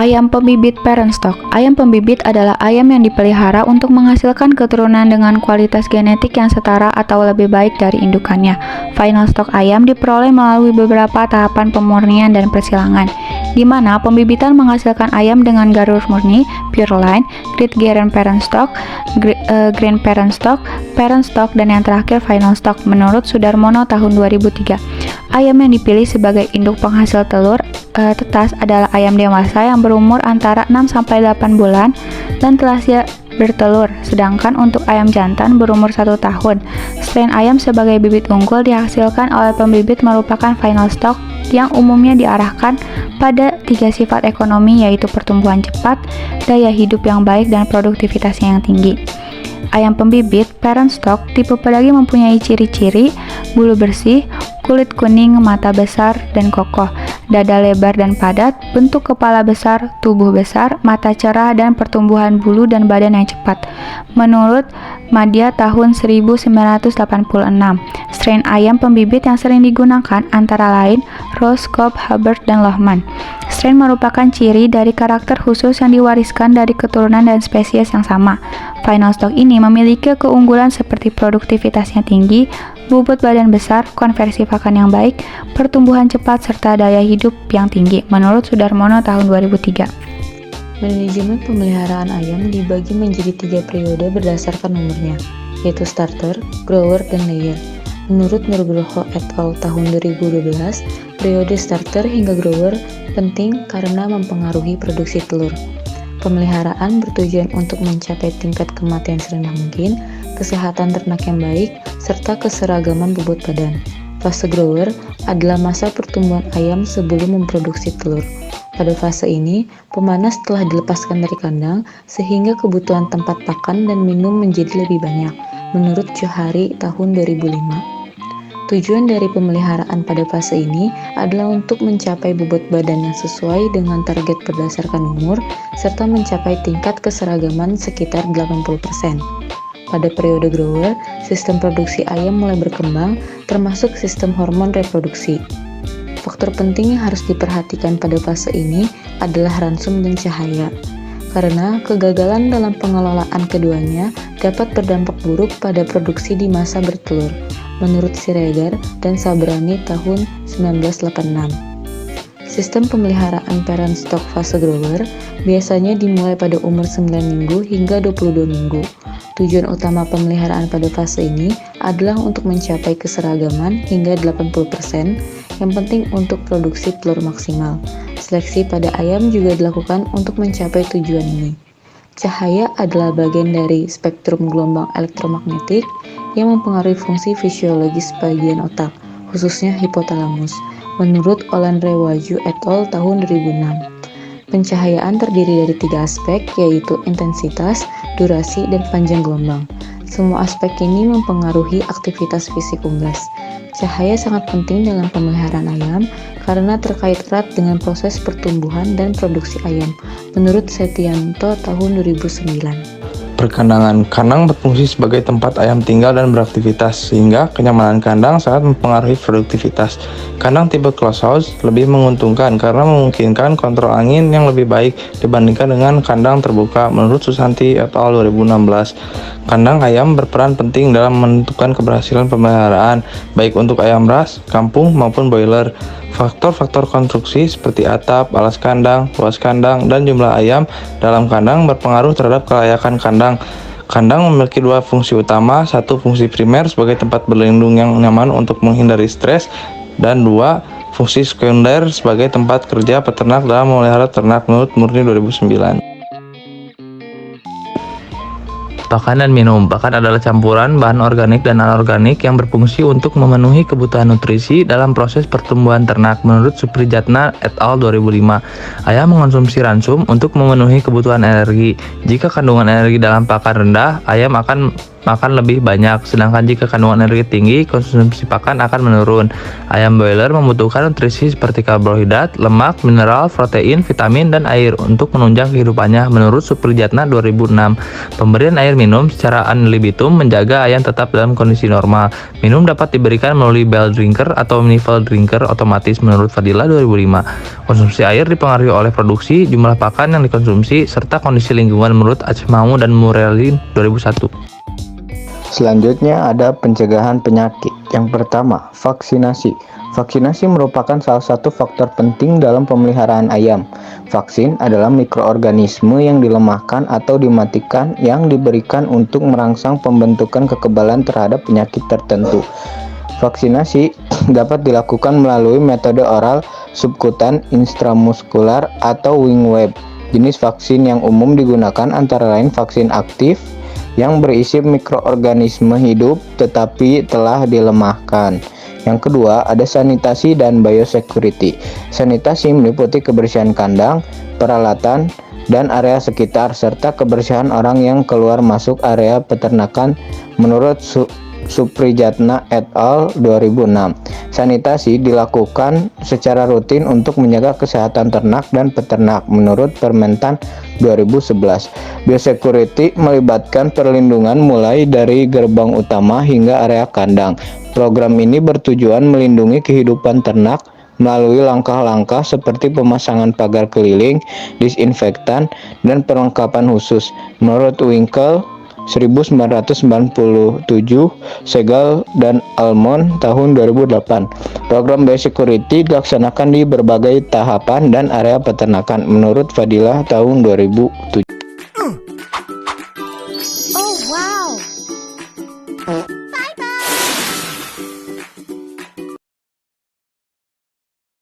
Ayam pembibit parent stock. Ayam pembibit adalah ayam yang dipelihara untuk menghasilkan keturunan dengan kualitas genetik yang setara atau lebih baik dari indukannya. Final stock ayam diperoleh melalui beberapa tahapan pemurnian dan persilangan, di mana pembibitan menghasilkan ayam dengan garur murni, pure line, great Guerin parent stock, grand parent stock, dan yang terakhir final stock menurut Sudarmono tahun 2003. Ayam yang dipilih sebagai induk penghasil telur tetas adalah ayam dewasa yang berumur antara 6-8 bulan dan telah siap bertelur, sedangkan untuk ayam jantan berumur 1 tahun. Strain ayam sebagai bibit unggul dihasilkan oleh pembibit merupakan final stock yang umumnya diarahkan pada 3 sifat ekonomi, yaitu pertumbuhan cepat, daya hidup yang baik, dan produktivitasnya yang tinggi. Ayam pembibit parent stock tipe pedaging mempunyai ciri-ciri bulu bersih, kulit kuning, mata besar dan kokoh, dada lebar dan padat, bentuk kepala besar, tubuh besar, mata cerah, dan pertumbuhan bulu dan badan yang cepat. Menurut Madya tahun 1986, strain ayam pembibit yang sering digunakan antara lain Ross, Cobb, Hubbard, dan Lohmann. Strain merupakan ciri dari karakter khusus yang diwariskan dari keturunan dan spesies yang sama. Final stock ini memiliki keunggulan seperti produktivitasnya tinggi, bobot badan besar, konversi pakan yang baik, pertumbuhan cepat, serta daya hidup yang tinggi, menurut Sudarmono tahun 2003. Manajemen pemeliharaan ayam dibagi menjadi 3 periode berdasarkan nomornya, yaitu starter, grower, dan layer. Menurut Nugroho et al. Tahun 2012, periode starter hingga grower penting karena mempengaruhi produksi telur. Pemeliharaan bertujuan untuk mencapai tingkat kematian serendah mungkin, kesehatan ternak yang baik, serta keseragaman bobot badan. Fase grower adalah masa pertumbuhan ayam sebelum memproduksi telur. Pada fase ini, pemanas telah dilepaskan dari kandang sehingga kebutuhan tempat pakan dan minum menjadi lebih banyak, menurut Johari tahun 2005. Tujuan dari pemeliharaan pada fase ini adalah untuk mencapai bobot badan yang sesuai dengan target berdasarkan umur, serta mencapai tingkat keseragaman sekitar 80%. Pada periode grower, sistem produksi ayam mulai berkembang, termasuk sistem hormon reproduksi. Faktor penting yang harus diperhatikan pada fase ini adalah ransum dan cahaya, karena kegagalan dalam pengelolaan keduanya dapat berdampak buruk pada produksi di masa bertelur, menurut Siregar dan Sabrani tahun 1986. Sistem pemeliharaan parent stock fase grower biasanya dimulai pada umur 9 minggu hingga 22 minggu. Tujuan utama pemeliharaan pada fase ini adalah untuk mencapai keseragaman hingga 80%, yang penting untuk produksi telur maksimal. Seleksi pada ayam juga dilakukan untuk mencapai tujuan ini. Cahaya adalah bagian dari spektrum gelombang elektromagnetik yang mempengaruhi fungsi fisiologis bagian otak, khususnya hipotalamus, menurut Olan Rewaju et al. Tahun 2006. Pencahayaan terdiri dari 3 aspek, yaitu intensitas, durasi, dan panjang gelombang. Semua aspek ini mempengaruhi aktivitas fisik unggas. Cahaya sangat penting dalam pemeliharaan ayam karena terkait erat dengan proses pertumbuhan dan produksi ayam, menurut Setianto tahun 2009. Perkandangan. Kandang berfungsi sebagai tempat ayam tinggal dan beraktivitas, sehingga kenyamanan kandang sangat mempengaruhi produktivitas. Kandang tipe closed house lebih menguntungkan karena memungkinkan kontrol angin yang lebih baik dibandingkan dengan kandang terbuka, menurut Susanti et al. 2016. Kandang ayam berperan penting dalam menentukan keberhasilan pemeliharaan, baik untuk ayam ras, kampung, maupun broiler. Faktor-faktor konstruksi seperti atap, alas kandang, luas kandang, dan jumlah ayam dalam kandang berpengaruh terhadap kelayakan kandang. Kandang memiliki 2 fungsi utama, 1 fungsi primer sebagai tempat berlindung yang nyaman untuk menghindari stres, dan 2 fungsi sekunder sebagai tempat kerja peternak dalam memelihara ternak, menurut Murni 2009. Pakan dan minum. Pakan adalah campuran bahan organik dan anorganik yang berfungsi untuk memenuhi kebutuhan nutrisi dalam proses pertumbuhan ternak, menurut Suprijatna et al. 2005. Ayam mengonsumsi ransum untuk memenuhi kebutuhan energi. Jika kandungan energi dalam pakan rendah, ayam akan makan lebih banyak. Sedangkan jika kandungan energi tinggi, konsumsi pakan akan menurun. Ayam broiler membutuhkan nutrisi seperti karbohidrat, lemak, mineral, protein, vitamin, dan air untuk menunjang kehidupannya menurut Suprijatna 2006. Pemberian air minum secara an libitum menjaga ayam tetap dalam kondisi normal. Minum dapat diberikan melalui bell drinker atau nipple drinker otomatis menurut Fadila 2005. Konsumsi air dipengaruhi oleh produksi, jumlah pakan yang dikonsumsi, serta kondisi lingkungan menurut Aceh Mamu dan Murelin 2001. Selanjutnya ada pencegahan penyakit. Yang pertama, vaksinasi. Vaksinasi merupakan salah satu faktor penting dalam pemeliharaan ayam. Vaksin adalah mikroorganisme yang dilemahkan atau dimatikan yang diberikan untuk merangsang pembentukan kekebalan terhadap penyakit tertentu. Vaksinasi dapat dilakukan melalui metode oral, subkutan, intramuskular, atau wingweb. Jenis vaksin yang umum digunakan antara lain vaksin aktif yang berisi mikroorganisme hidup tetapi telah dilemahkan. Yang kedua, ada sanitasi dan biosecurity. Sanitasi meliputi kebersihan kandang, peralatan, dan area sekitar, serta kebersihan orang yang keluar masuk area peternakan menurut Suprijatna et al. 2006. Sanitasi dilakukan secara rutin untuk menjaga kesehatan ternak dan peternak menurut Permentan 2011. Biosecurity melibatkan perlindungan mulai dari gerbang utama hingga area kandang. Program ini bertujuan melindungi kehidupan ternak melalui langkah-langkah seperti pemasangan pagar keliling, disinfektan, dan perlengkapan khusus. Menurut Winkel 1997, Segal dan Almond tahun 2008. Program biosecurity dilaksanakan di berbagai tahapan dan area peternakan menurut Fadilah tahun 2007.